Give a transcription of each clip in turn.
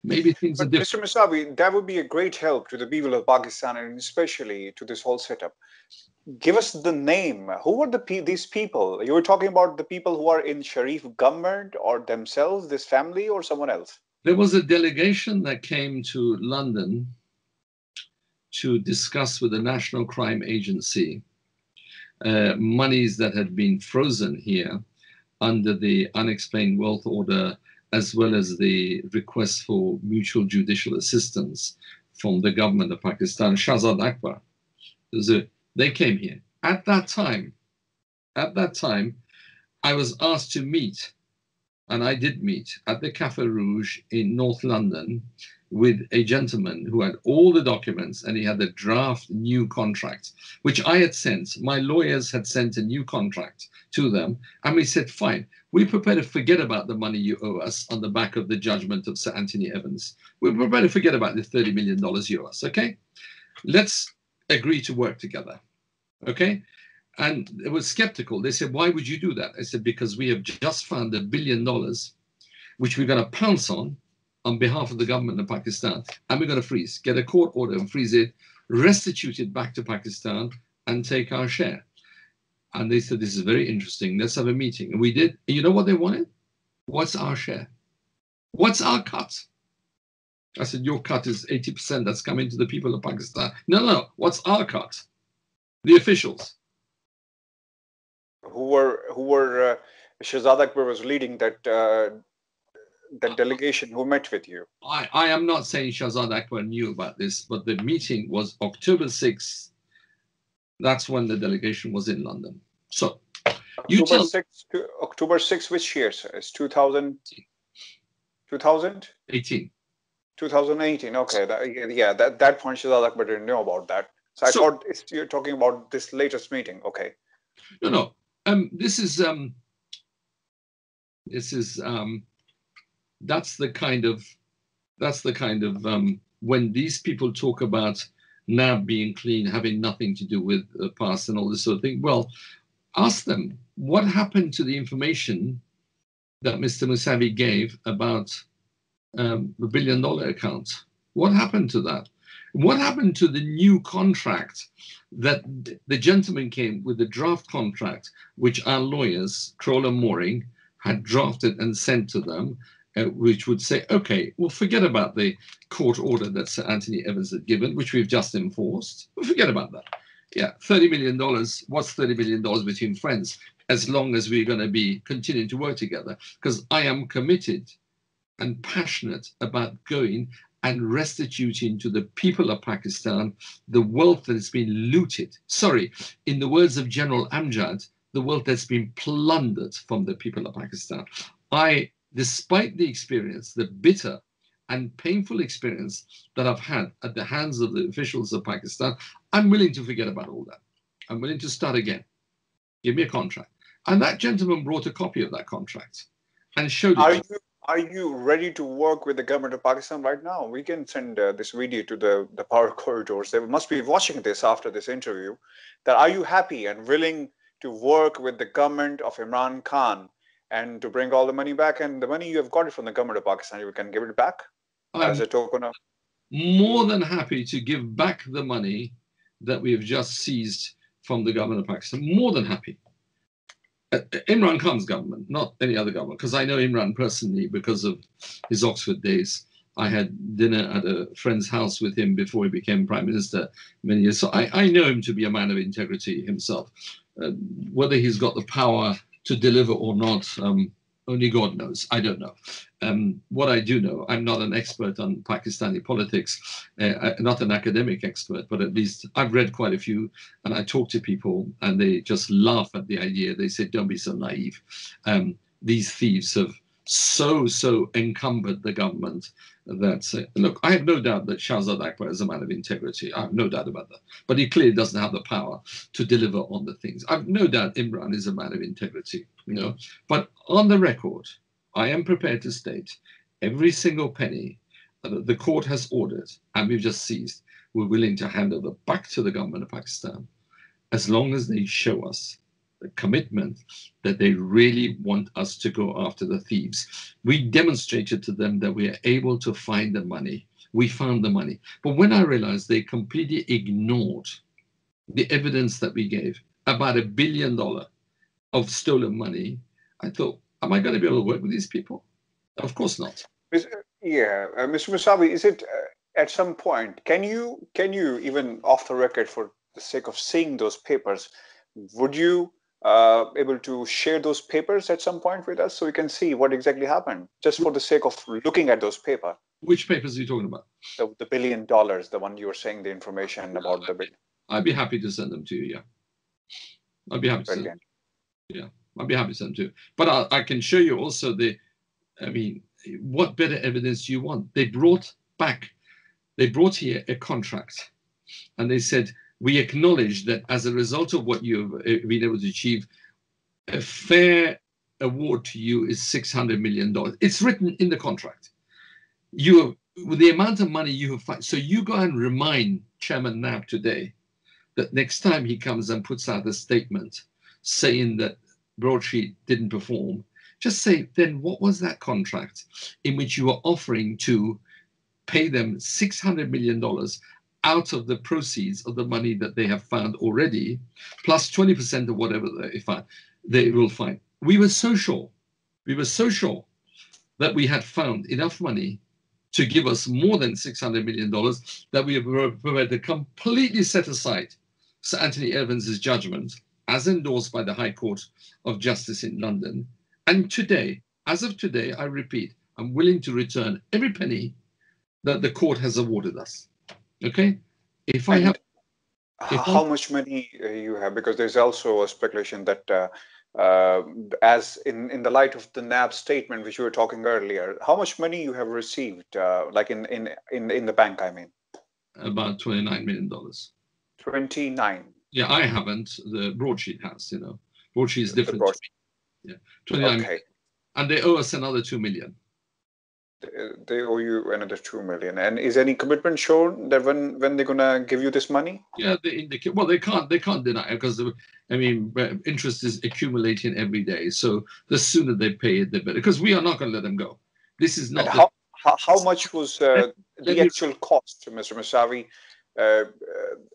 maybe things are But different. Mr. Moussavi, that would be a great help to the people of Pakistan and especially to this whole setup. Give us the name. Who are these people? You were talking about the people who are in Sharif government or themselves, this family, or someone else? There was a delegation that came to London to discuss with the National Crime Agency monies that had been frozen here under the unexplained wealth order, as well as the request for mutual judicial assistance from the government of Pakistan. Shehzad Akbar, they came here. At that time, I was asked to meet, and I did meet at the Café Rouge in North London with a gentleman who had all the documents, and he had a draft new contract, which I had sent. My lawyers had sent a new contract to them, and we said, fine, we're prepared to forget about the money you owe us on the back of the judgment of Sir Anthony Evans. We're prepared to forget about the $30 million you owe us, okay? Let's agree to work together, okay? And it was skeptical. They said, why would you do that? I said, because we have just found $1 billion, which we're going to pounce on behalf of the government of Pakistan, and we're going to freeze, get a court order and freeze it, restitute it back to Pakistan, and take our share. And they said, this is very interesting. Let's have a meeting. And we did. And you know what they wanted? What's our share? What's our cut? I said, your cut is 80% that's coming to the people of Pakistan. No. What's our cut? The officials. Who were Shehzad Akbar was leading that delegation who met with you. I am not saying Shehzad Akbar knew about this, but the meeting was October 6th. That's when the delegation was in London. So October 6th, which year, sir? It's 2000? 18. 2018. Okay. That point Shehzad Akbar didn't know about that. So I thought you're talking about this latest meeting. Okay. No. This is that's the kind of when these people talk about now being clean, having nothing to do with the past and all this sort of thing. Well, ask them what happened to the information that Mr. Moussavi gave about the $1 billion account. What happened to that? What happened to the new contract that the gentleman came with, the draft contract, which our lawyers, Kroll and Mooring, had drafted and sent to them, which would say, okay, we'll forget about the court order that Sir Anthony Evans had given, which we've just enforced. We'll forget about that. Yeah, $30 million. What's $30 million between friends? As long as we're going to be continuing to work together, because I am committed and passionate about going and restituting to the people of Pakistan the wealth that has been looted. Sorry, in the words of General Amjad, the wealth that's been plundered from the people of Pakistan. Despite the experience, the bitter and painful experience that I've had at the hands of the officials of Pakistan, I'm willing to forget about all that. I'm willing to start again. Give me a contract. And that gentleman brought a copy of that contract and showed it. Are you ready to work with the government of Pakistan right now? We can send this video to the power corridors. They must be watching this after this interview. That are you happy and willing to work with the government of Imran Khan and to bring all the money back? And the money you have got it from the government of Pakistan, you can give it back as a token of... More than happy to give back the money that we have just seized from the government of Pakistan. More than happy. Imran Khan's government, not any other government, because I know Imran personally because of his Oxford days. I had dinner at a friend's house with him before he became Prime Minister many years. So I know him to be a man of integrity himself. Whether he's got the power to deliver or not, only God knows. I don't know. What I do know, I'm not an expert on Pakistani politics, not an academic expert, but at least I've read quite a few, and I talk to people and they just laugh at the idea. They say, don't be so naive. These thieves have so encumbered the government that, look, I have no doubt that Shehzad Akbar is a man of integrity. I have no doubt about that. But he clearly doesn't have the power to deliver on the things. I've no doubt Imran is a man of integrity, But on the record, I am prepared to state every single penny that the court has ordered and we've just seized, we're willing to hand over back to the government of Pakistan as long as they show us commitment that they really want us to go after the thieves. We demonstrated to them that we are able to find the money. We found the money. But when I realized they completely ignored the evidence that we gave, about $1 billion of stolen money, I thought, am I going to be able to work with these people? Of course not. Yeah, Mr. Moussavi, is it at some point, can you even off the record, for the sake of seeing those papers, would you able to share those papers at some point with us so we can see what exactly happened, just for the sake of looking at those papers? Which papers are you talking about? The $1 billion, the one you were saying, the information about the billion. I'd be happy to send them to you, yeah. I'd be happy to send them. Yeah, I'd be happy to send them to you. But I can show you also what better evidence do you want? They brought here a contract, and they said, we acknowledge that as a result of what you've been able to achieve, a fair award to you is $600 million. It's written in the contract. With the amount of money you have found, so you go and remind Chairman Nab today that next time he comes and puts out a statement saying that Broadsheet didn't perform, just say, then what was that contract in which you were offering to pay them $600 million out of the proceeds of the money that they have found already, plus 20% of whatever they will find. We were so sure that we had found enough money to give us more than $600 million that we were prepared to completely set aside Sir Anthony Evans' judgment, as endorsed by the High Court of Justice in London. And today, as of today, I repeat, I'm willing to return every penny that the court has awarded us. Okay? How much money you have? Because there's also a speculation that as in the light of the NAB statement, which you were talking earlier, how much money you have received, like in the bank, I mean? About $29 million. 29? Yeah, I haven't. The Broadsheet has, Broadsheet is different. Yeah, 29 okay. million. And they owe us another 2 million. They owe you another 2 million. And is any commitment shown that when they're gonna give you this money? Yeah, they indicate. Well, they can't deny it because interest is accumulating every day. So the sooner they pay it, the better. Because we are not going to let them go. This is not. And how much was the actual cost, Mr. Moussavi,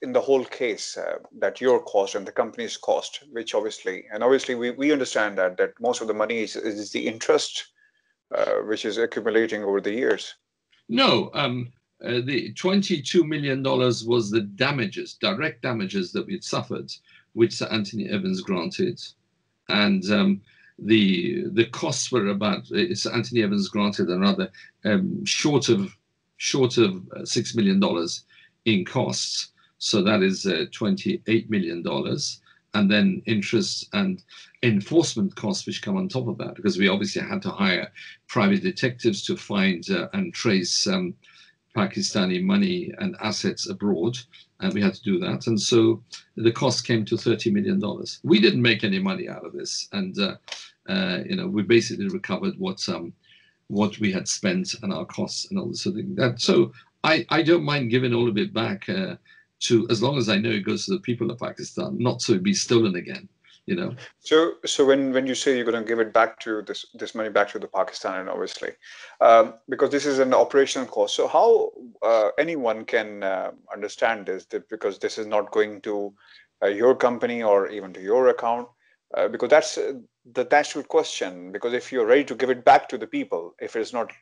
in the whole case? That your cost and the company's cost, which obviously we understand that most of the money is the interest, which is accumulating over the years. No, the $22 million was the damages, direct damages that we'd suffered, which Sir Anthony Evans granted, and the costs were about Sir Anthony Evans granted another short of $6 million in costs, so that is $28 million. And then interest and enforcement costs, which come on top of that, because we obviously had to hire private detectives to find and trace Pakistani money and assets abroad, and we had to do that. And so the cost came to $30 million. We didn't make any money out of this, and we basically recovered what we had spent and our costs and all this sort of thing. So I don't mind giving all of it back. As long as I know it goes to the people of Pakistan, not to be stolen again, So when you say you're going to give it back to this money back to the Pakistan, and obviously, because this is an operational cost, so how anyone can understand this? Because this is not going to your company or even to your account, because that's the actual question. Because if you're ready to give it back to the people, if it's not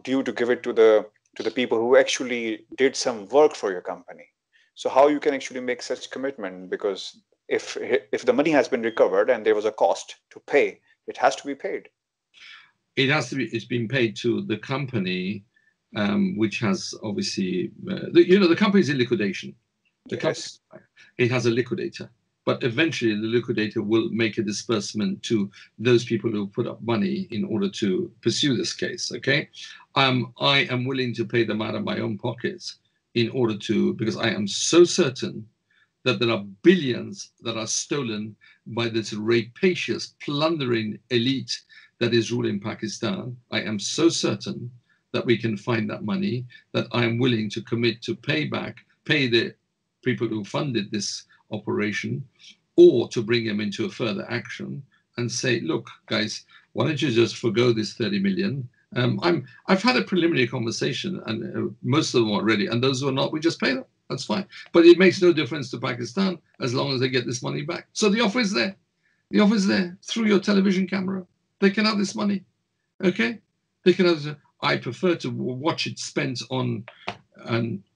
due to give it to the people who actually did some work for your company. So how you can actually make such commitment? Because if the money has been recovered and there was a cost to pay, it has to be paid. It has to be. It's been paid to the company, which has obviously the company is in liquidation. Yes. It has a liquidator, but eventually the liquidator will make a disbursement to those people who put up money in order to pursue this case. Okay, I am willing to pay them out of my own pockets in order to, because I am so certain that there are billions that are stolen by this rapacious, plundering elite that is ruling Pakistan. I am so certain that we can find that money that I am willing to commit to pay the people who funded this operation, or to bring him into a further action and say, look, guys, why don't you just forgo this 30 million? I've had a preliminary conversation, and most of them are ready, and those who are not, we just pay them. That's fine. But it makes no difference to Pakistan as long as they get this money back. So the offer is there. The offer is there through your television camera. They can have this money. Okay? They can have. I prefer to watch it spent on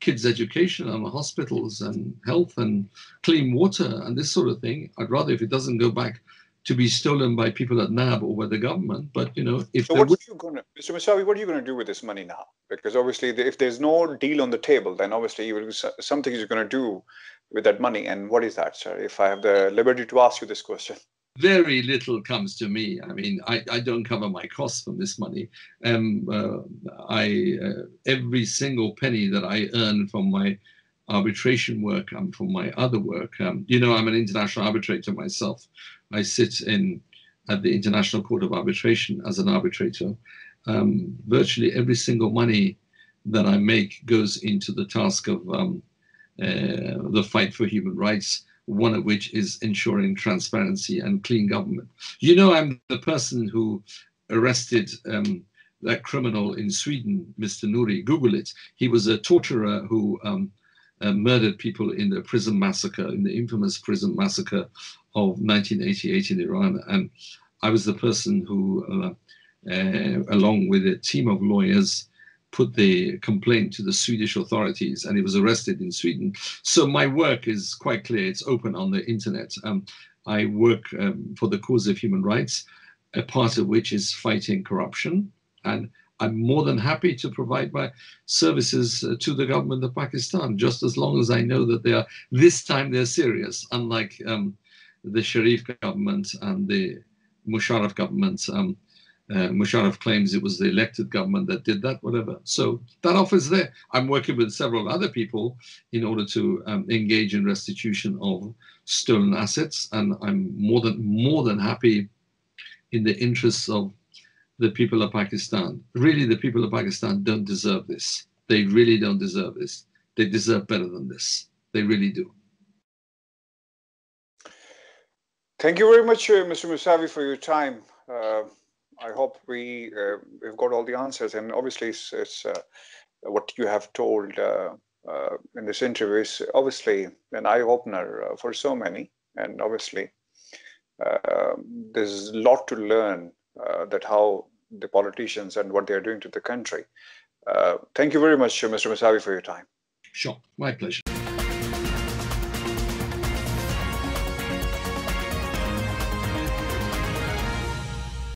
kids' education and hospitals and health and clean water and this sort of thing. I'd rather if it doesn't go back to be stolen by people at NAB or by the government. But, you know, if so what are you going to, Mr. Moussavi, what are you going to do with this money now? Because obviously, if there's no deal on the table, then obviously you will something you're going to do with that money. And what is that, sir? If I have the liberty to ask you this question. Very little comes to me. I mean, I don't cover my costs from this money. Every single penny that I earn from my arbitration work and from my other work, you know, I'm an international arbitrator myself. I sit at the International Court of Arbitration as an arbitrator. Virtually every single money that I make goes into the task of the fight for human rights, one of which is ensuring transparency and clean government. You know, I'm the person who arrested that criminal in Sweden, Mr. Nouri. Google it. He was a torturer who murdered people in the prison massacre, in the infamous prison massacre of 1988 in Iran. And I was the person who, along with a team of lawyers, put the complaint to the Swedish authorities, and he was arrested in Sweden. So my work is quite clear. It's open on the internet. I work for the cause of human rights, a part of which is fighting corruption. And I'm more than happy to provide my services to the government of Pakistan, just as long as I know that they are, this time they're serious, unlike the Sharif government and the Musharraf government. Musharraf claims it was the elected government that did that, whatever. So that offer's there. I'm working with several other people in order to engage in restitution of stolen assets, and I'm more than happy in the interests of the people of Pakistan. Really, the people of Pakistan don't deserve this. They really don't deserve this. They deserve better than this. They really do. Thank you very much, Mr. Moussavi, for your time. I hope we've got all the answers, and obviously it's what you have told in this interview is obviously an eye-opener for so many, and obviously there's a lot to learn that how the politicians and what they are doing to the country. Thank you very much, Mr. Moussavi, for your time. Sure, my pleasure.